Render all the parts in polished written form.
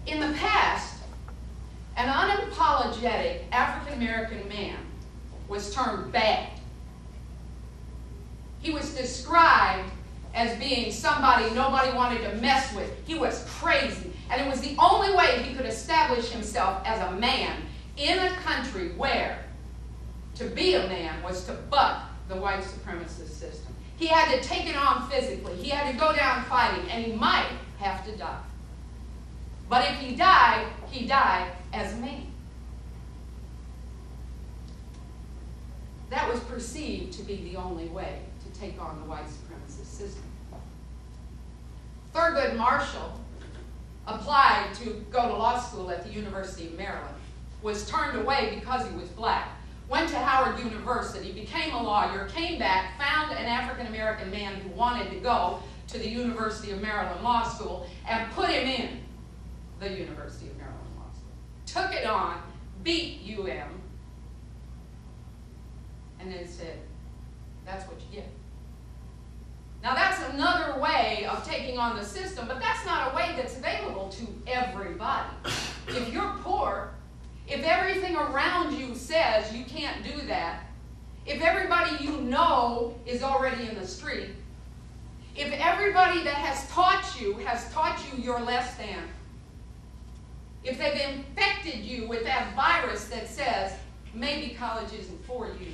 In the past, an unapologetic African-American man was termed bad. He was described as being somebody nobody wanted to mess with. He was crazy. And it was the only way he could establish himself as a man in a country where to be a man was to buck the white supremacist system. He had to take it on physically. He had to go down fighting, and he might have to die. But if he died as a man. That was perceived to be the only way to take on the white supremacist system. Thurgood Marshall applied to go to law school at the University of Maryland, was turned away because he was black, went to Howard University, became a lawyer, came back, found an African-American man who wanted to go to the University of Maryland Law School, and put him in the University of Maryland Law School. Took it on, beat UM, and then said, that's what you get. Now that's another way of taking on the system, but that's not a way that's available to everybody. If you're poor, if everything around you says you can't do that, if everybody you know is already in the street, if everybody that has taught you you're less than, if they've infected you with that virus that says maybe college isn't for you,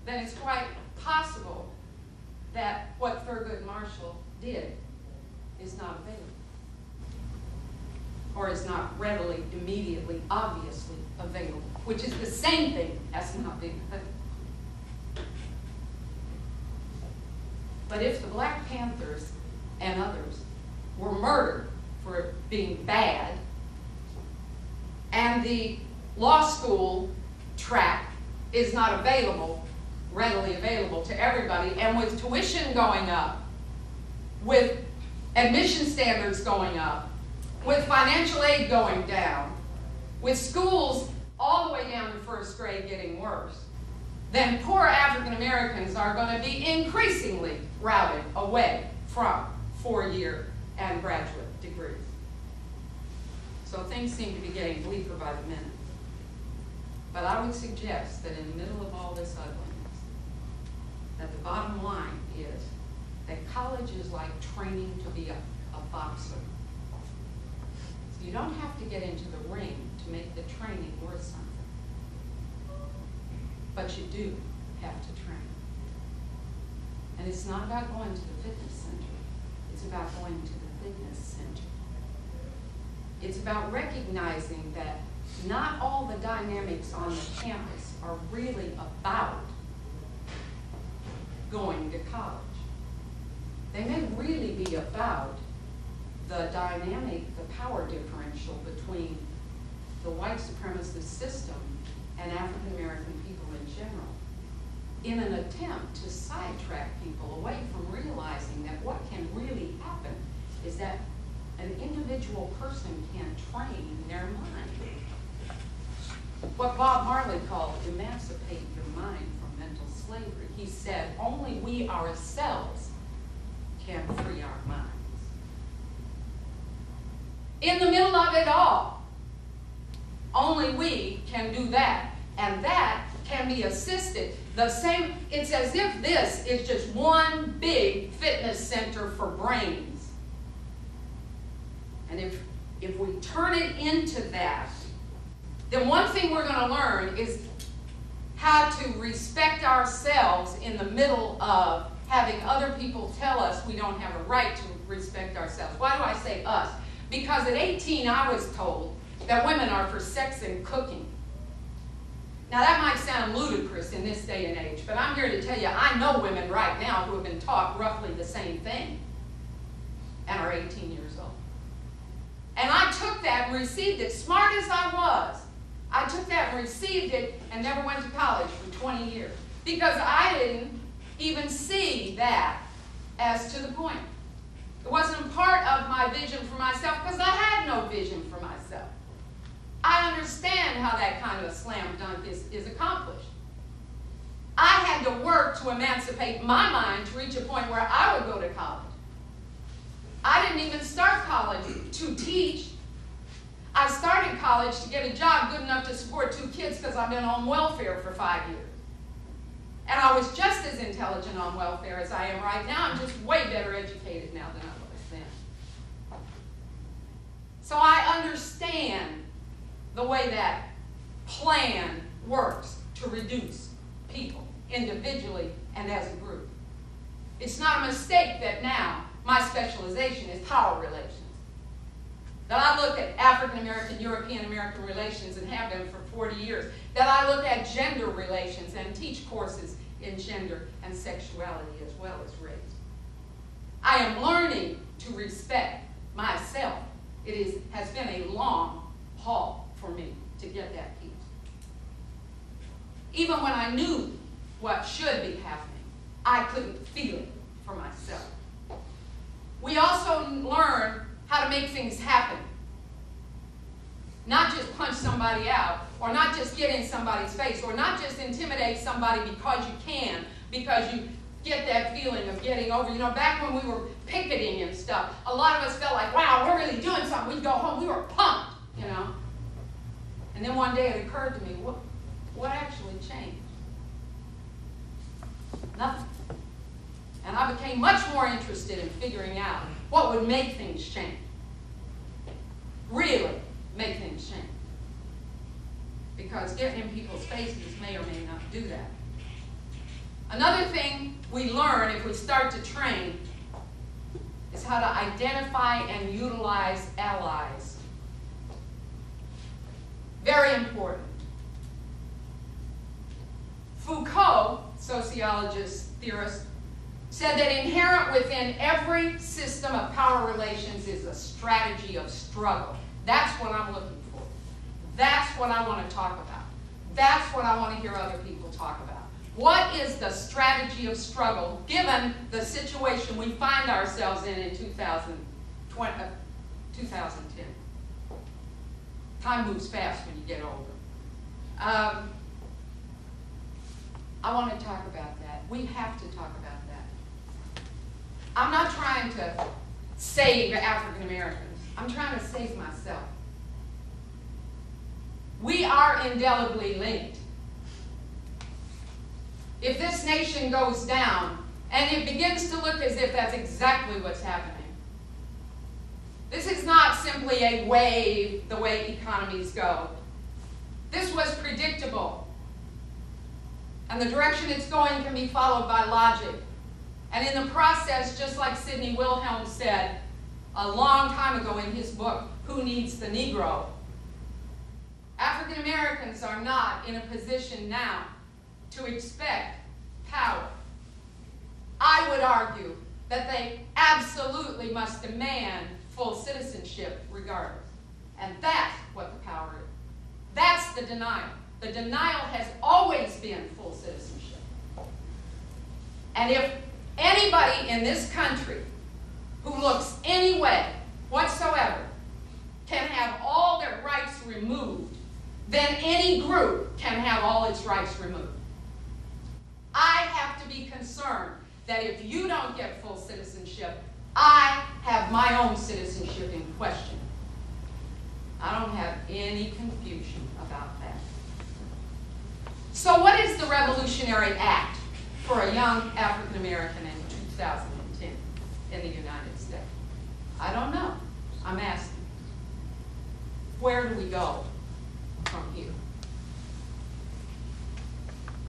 then it's quite possible that what Thurgood Marshall did is not available, or is not readily, immediately, obviously available, which is the same thing as not being available. But if the Black Panthers and others were murdered for being bad, and the law school track is not available, readily available to everybody, and with tuition going up, with admission standards going up, with financial aid going down, with schools all the way down to first grade getting worse, then poor African Americans are going to be increasingly routed away from four-year and graduate degrees. So things seem to be getting bleaker by the minute. But I would suggest that in the middle of all this ugliness, that the bottom line is that college is like training to be a boxer. So you don't have to get into the ring to make the training worth something. But you do have to train. And it's not about going to the fitness center. It's about going to the fitness center. It's about recognizing that not all the dynamics on the campus are really about going to college. They may really be about the dynamic, the power differential between the white supremacist system and African American people in general, in an attempt to sidetrack people away from realizing that what can really happen is that an individual person can train their mind. What Bob Marley called emancipate your mind from mental slavery. He said, only we ourselves can free our minds. In the middle of it all, only we can do that. And that can be assisted. It's as if this is just one big fitness center for brains. And if we turn it into that, then one thing we're going to learn is how to respect ourselves in the middle of having other people tell us we don't have a right to respect ourselves. Why do I say us? Because at 18 I was told that women are for sex and cooking. Now that might sound ludicrous in this day and age, but I'm here to tell you I know women right now who have been taught roughly the same thing and are 18 years old. And I took that and received it, smart as I was. I took that and received it and never went to college for 20 years because I didn't even see that as to the point. It wasn't part of my vision for myself because I had no vision for myself. I understand how that kind of a slam dunk is accomplished. I had to work to emancipate my mind to reach a point where I would go to college. I didn't even start college to teach. I started college to get a job good enough to support 2 kids because I've been on welfare for 5 years. And I was just as intelligent on welfare as I am right now. I'm just way better educated now than I was then. So I understand the way that plan works to reduce people individually and as a group. It's not a mistake that now my specialization is power relations. That I look at African American, European American relations and have been for 40 years. That I look at gender relations and teach courses in gender and sexuality as well as race. I am learning to respect myself. It has been a long haul for me to get that piece. Even when I knew what should be happening, I couldn't feel it for myself. We also learn how to make things happen. Not just punch somebody out, or not just get in somebody's face, or not just intimidate somebody because you can, because you get that feeling of getting over. You know, back when we were picketing and stuff, a lot of us felt like, wow, we're really doing something. We'd go home, we were pumped, you know. And then one day it occurred to me, what actually changed? Nothing. And I became much more interested in figuring out what would make things change. Really make things change. Because getting in people's faces may or may not do that. Another thing we learn if we start to train is how to identify and utilize allies. Very important. Foucault, sociologist, theorist, said that inherent within every system of power relations is a strategy of struggle. That's what I'm looking for. That's what I want to talk about. That's what I want to hear other people talk about. What is the strategy of struggle given the situation we find ourselves in 2010? Time moves fast when you get older. I want to talk about that. We have to talk about that. I'm not trying to save African Americans. I'm trying to save myself. We are indelibly linked. If this nation goes down, and it begins to look as if that's exactly what's happening, this is not simply a wave the way economies go. This was predictable. And the direction it's going can be followed by logic. And in the process, just like Sidney Wilhelm said a long time ago in his book, Who Needs the Negro? African Americans are not in a position now to expect power. I would argue that they absolutely must demand full citizenship regardless. And that's what the power is. That's the denial. The denial has always been full citizenship. And if anybody in this country who looks any way whatsoever can have all their rights removed, then any group can have all its rights removed. I have to be concerned that if you don't get full citizenship, I have my own citizenship in question. I don't have any confusion about that. So what is the Revolutionary Act for a young African American in 2010 in the United States? I don't know. I'm asking. Where do we go?